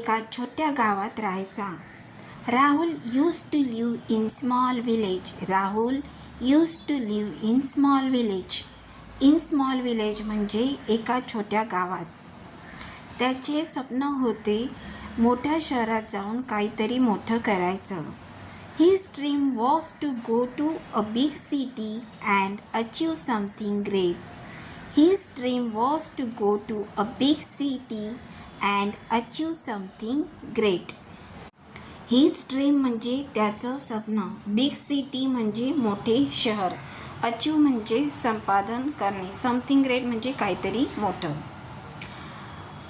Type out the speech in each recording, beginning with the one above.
एका छोट्या गावात राहायचा. Rahul use to live in small village. Rahul use to live in small village. In small village म्हणजे एका छोट्या गावात. त्याचे स्वप्न होते मोठ्या शहरात जाऊन काहीतरी मोठं करायचं. His dream was to go to a big city and achieve something great. His dream was to go to a big city and achieve something great. His dream म्हणजे त्याचं स्वप्न. Big city म्हणजे मोठे शहर. Achieve म्हणजे संपादन करणे. Something great म्हणजे काहीतरी मोठं.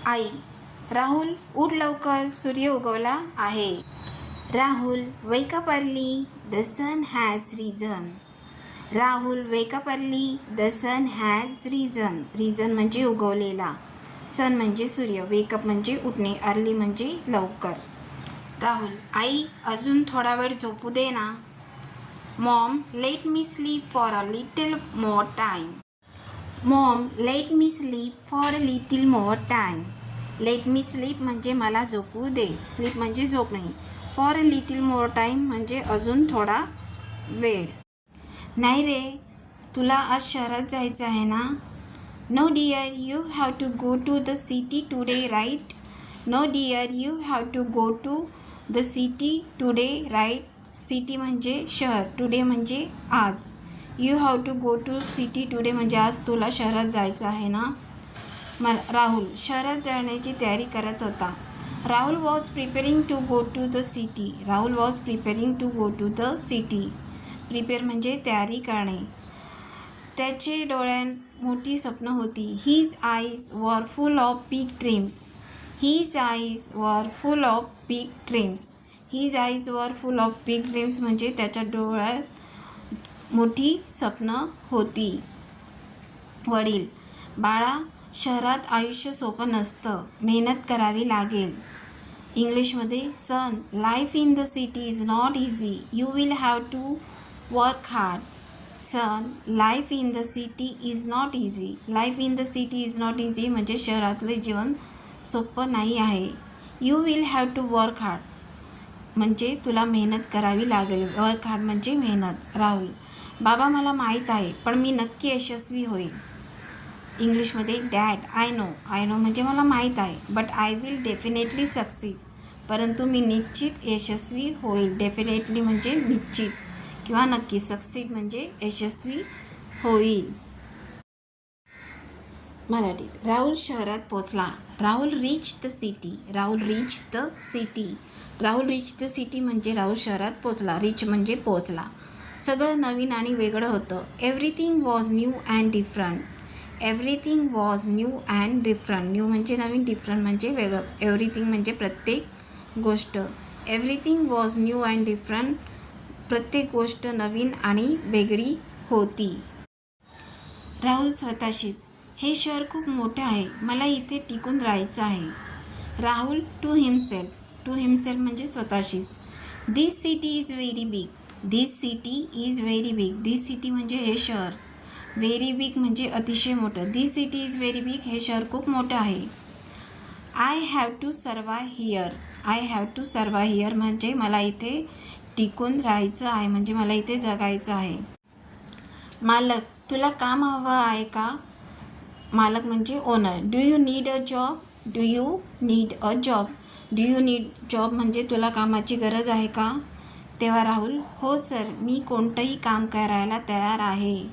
आई, राहुल उठ लवकर, सूर्य उगवला आहे. Rahul, wake up early, the sun has risen. Rahul, wake up early, the sun has risen. Risen म्हणजे उगवलेला. सन म्हणजे सूर्य. wake up म्हणजे उठणे. early म्हणजे लवकर. राहुल, आई अजून थोडा वेळ झोपू दे ना. Mom, let me sleep for a little more time. Mom, let me sleep for a little more time. Let me sleep म्हणजे मला झोपू दे. sleep म्हणजे झोपणे. For a little more time म्हणजे अजून थोडा वेळ. नाही रे, तुला आज शहरात जायचं आहे ना. No dear, you have to go to the city today right. No dear, you have to go to the city today right. City म्हणजे शहर. टुडे म्हणजे आज. You have to go to city today म्हणजे आज तुला शहरात जायचं आहे ना. राहुल शहरात जाण्याची तयारी करत होता. Rahul was preparing to go to the city. Rahul was preparing to go to the city. Prepare म्हणजे तयारी करणे. त्याचे डोळ्यात मोठी स्वप्न होती. His eyes were full of big dreams. His eyes were full of big dreams. His eyes were full of big dreams म्हणजे त्याच्या डोळ्यात मोठी स्वप्न होती. वडील, बाळा शहरात आयुष्य सोपं नसतं. मेहनत करावी लागेल. इंग्लिशमध्ये son, life in the city is not easy. You will have to work hard. Son, life in the city is not easy. Life in the city is not easy म्हणजे शहरातले जीवन सोपं नाही आहे. You will have to work hard म्हणजे तुला मेहनत करावी लागेल. वर्क हार्ड म्हणजे मेहनत. राहुल, बाबा मला माहीत आहे पण मी नक्की यशस्वी होईल. इंग्लिशमध्ये dad, I know. I know म्हणजे मला माहीत आहे. But I will definitely succeed. परंतु मी निश्चित यशस्वी होईल. डेफिनेटली म्हणजे निश्चित किंवा नक्की. सक्सीड म्हणजे यशस्वी होईल. मराठीत. राहुल शहरात पोचला. Rahul reach the city. Rahul reach the city. Rahul reach the city म्हणजे राहुल शहरात पोचला. रीच म्हणजे पोचला. सगळं नवीन आणि वेगळं होतं. Everything was new and different. Everything was new and different. New म्हणजे नवीन, डिफरंट म्हणजे वेगळं. एव्हरीथिंग म्हणजे प्रत्येक गोष्ट. Everything was new and different. प्रत्येक गोष्ट नवीन आणि वेगळी होती. राहुल स्वतःशीच, हे शहर खूप मोठे आहे. मला इथे टिकून राहायचं आहे. Rahul to himself. To himself म्हणजे स्वतःशीच. This city is very big. This city is very big. This city म्हणजे हे शहर. व्हेरी बिग म्हणजे अतिशय मोठं. This city is very big. हे शहर खूप मोठं आहे. I have to survive here. I have to survive here म्हणजे मला इथे टिकून राहायचं आहे म्हणजे मला इथे जगायचं आहे. मालक, तुला काम हवं आहे का. मालक म्हणजे owner. Do you need a job. Do you need a job. Do you need job म्हणजे तुला कामाची गरज आहे का. तेव्हा राहुल, हो सर, मी कोणतंही काम करायला तयार आहे.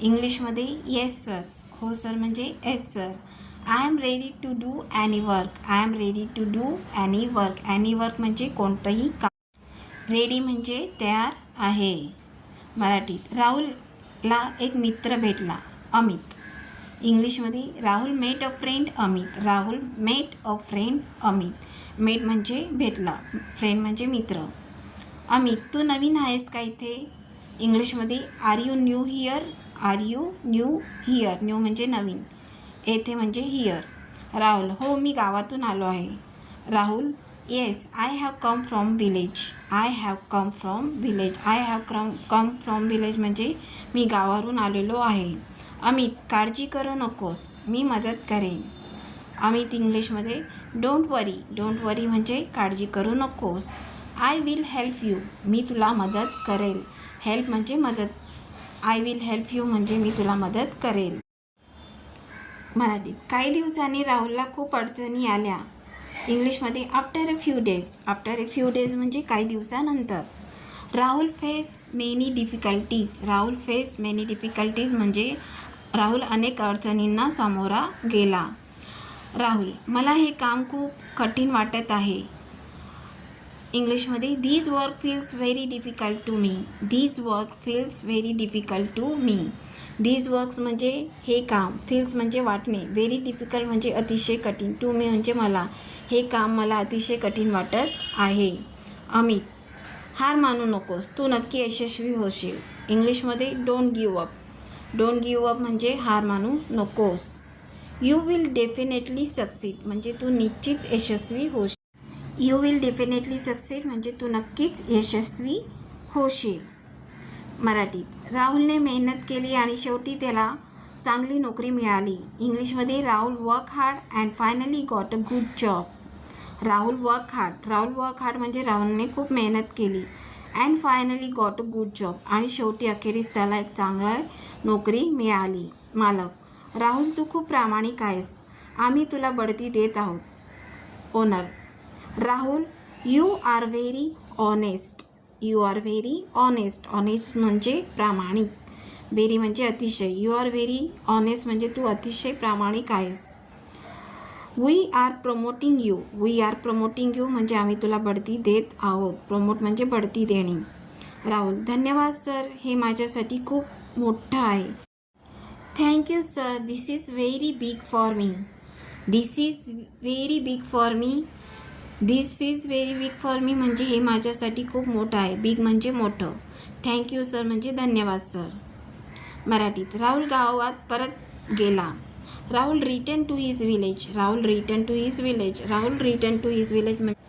इंग्लिशमध्ये येस सर. हो सर म्हणजे yes sir. I am ready to do any work. I am ready to do any work. Any work म्हणजे कोणतंही काम. रेडी म्हणजे तयार आहे. मराठीत. राहुलला एक मित्र भेटला, अमित. इंग्लिशमध्ये Rahul met a friend Amit. Rahul met a friend Amit. Met म्हणजे भेटला, फ्रेंड म्हणजे मित्र. अमित, तू नवीन आहेस का इथे. इंग्लिशमध्ये are you new here. Are you new here. New म्हणजे नवीन, येथे म्हणजे हिअर. राहुल, हो, मी गावातून आलो आहे. Rahul, yes, I have come from village. I have come from village. I have come from village म्हणजे मी गावावरून आलेलो आहे. अमित, काळजी करू नकोस, मी मदत करेन. अमित इंग्लिशमध्ये डोंट वरी म्हणजे काळजी करू नकोस. आय विल हेल्प यू, मी तुला मदत करेल. हेल्प म्हणजे मदत. आय विल हेल्प यू म्हणजे मी तुला मदत करेल. मराठीत काही दिवसांनी राहुलला खूप अडचणी आल्या. इंग्लिशमध्ये आफ्टर अ फ्यू डेज म्हणजे काही दिवसानंतर. राहुल फेस मेनी डिफिकल्टीज म्हणजे राहुल अनेक अडचणींना सामोरा गेला. राहुल, मला हे काम खूप कठीण वाटत आहे. इंग्लिशमध्ये this work feels very difficult to me. This works म्हणजे हे काम, फील्स म्हणजे वाटणे, व्हेरी डिफिकल्ट म्हणजे अतिशय कठीण, टू मी म्हणजे मला. हे काम मला अतिशय कठीण वाटत आहे. अमित, हार मानू नकोस, तू नक्की यशस्वी होशील. इंग्लिशमध्ये डोंट गिव्ह अप म्हणजे हार मानू नकोस. यू विल डेफिनेटली सक्सीड म्हणजे तू निश्चित यशस्वी होशील. यू विल डेफिनेटली सक्सीड म्हणजे तू नक्कीच यशस्वी होशील. मराठीत राहुलने मेहनत केली आणि शेवटी त्याला चांगली नोकरी मिळाली. इंग्लिशमध्ये Rahul work hard and finally got a good job. Rahul work hard म्हणजे राहुलने खूप मेहनत केली. And finally got a good job आणि शेवटी अखेरीस त्याला एक चांगली नोकरी मिळाली. मालक, राहुल तू खूप प्रामाणिक आहेस, आम्ही तुला बढती देत आहोत. Owner, Rahul you are very honest. Honest म्हणजे प्रामाणिक. व्हेरी म्हणजे अतिशय. यू आर व्हेरी ऑनेस्ट म्हणजे तू अतिशय प्रामाणिक आहेस. वी आर प्रमोटिंग यू म्हणजे आम्ही तुला बढती देत आहोत. प्रमोट म्हणजे बढती देणे. राहुल, धन्यवाद सर, हे माझ्यासाठी खूप मोठं आहे. Thank you sir, this is very big for me म्हणजे हे माझ्यासाठी खूप मोठं आहे. बिग म्हणजे मोठं. थँक्यू सर म्हणजे धन्यवाद सर. मराठीत राहुल गावात परत गेला. Rahul return to his village म्हणजे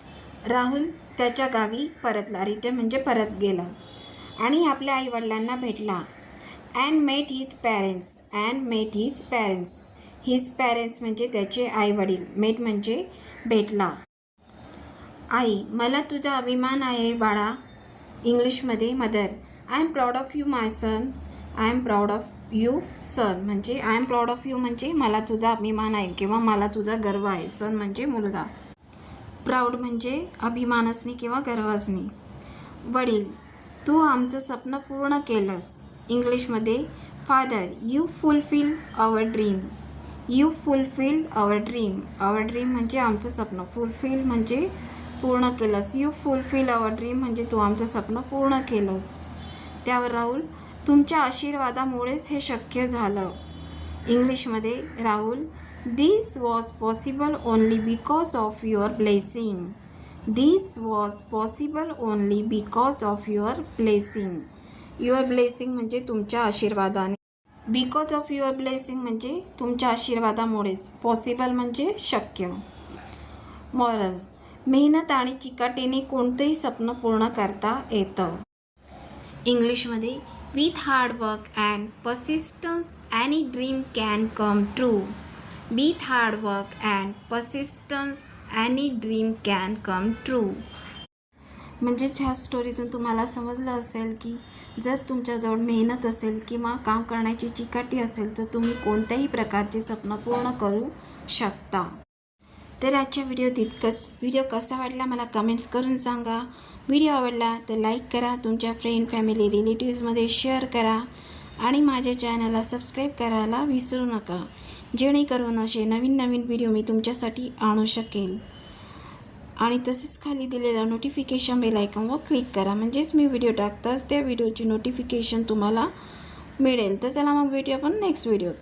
राहुल त्याच्या गावी परतला. रिटर्न म्हणजे परत गेला आणि आपल्या आईवडिलांना भेटला. अँड मेट हिज पॅरेंट्स म्हणजे त्याचे आईवडील. मेट म्हणजे भेटला. आई, मला तुझा अभिमान आहे बाळा. इंग्लिशमध्ये mother, I am proud of you my son. म्हणजे I am proud of you म्हणजे मला तुझा अभिमान आहे किंवा मला तुझा गर्व आहे. सन म्हणजे मुलगा. प्राऊड म्हणजे अभिमान असणे किंवा गर्व असणे. वडील, तू आमचं स्वप्न पूर्ण केलंस. इंग्लिशमध्ये father, you fulfil our dream. म्हणजे आमचं स्वप्न. फुलफिल म्हणजे पूर्ण केलंस. यू फुलफिल आवर ड्रीम म्हणजे तू आमचं स्वप्न पूर्ण केलंस. त्यावर राहुल, तुमच्या आशीर्वादामुळेच हे शक्य झालं. इंग्लिशमध्ये Rahul, this was possible only because of your blessing. Your blessing म्हणजे तुमच्या आशीर्वादाने. बिकॉज ऑफ युअर ब्लेसिंग म्हणजे तुमच्या आशीर्वादामुळेच. पॉसिबल म्हणजे शक्य. मॉरल, मेहनत आणि चिकाटीने कोणतेही स्वप्न पूर्ण करता येतं. इंग्लिशमध्ये with hard work and persistence any dream can come true. म्हणजेच ह्या स्टोरीतून तुम्हाला समजलं असेल की जर तुमच्याजवळ मेहनत असेल किंवा काम करण्याची चिकाटी असेल तर तुम्ही कोणत्याही प्रकारचे स्वप्न पूर्ण करू शकता. तर आजच्या व्हिडिओत इतकंच. व्हिडिओ कसा वाटला मला कमेंट्स करून सांगा. व्हिडिओ आवडला तर लाईक करा, तुमच्या फ्रेंड, फॅमिली, रिलेटिव्समध्ये शेअर करा आणि माझ्या चॅनलला सबस्क्राईब करायला विसरू नका, जेणेकरून असे नवीन व्हिडिओ मी तुमच्यासाठी आणू शकेल. आणि तसेच खाली दिलेला नोटिफिकेशन बेल आयकॉनवर क्लिक करा, म्हणजेच मी व्हिडिओ टाकताच त्या व्हिडिओची नोटिफिकेशन तुम्हाला मिळेल. तर चला मग भेटूया आपण नेक्स्ट व्हिडिओत.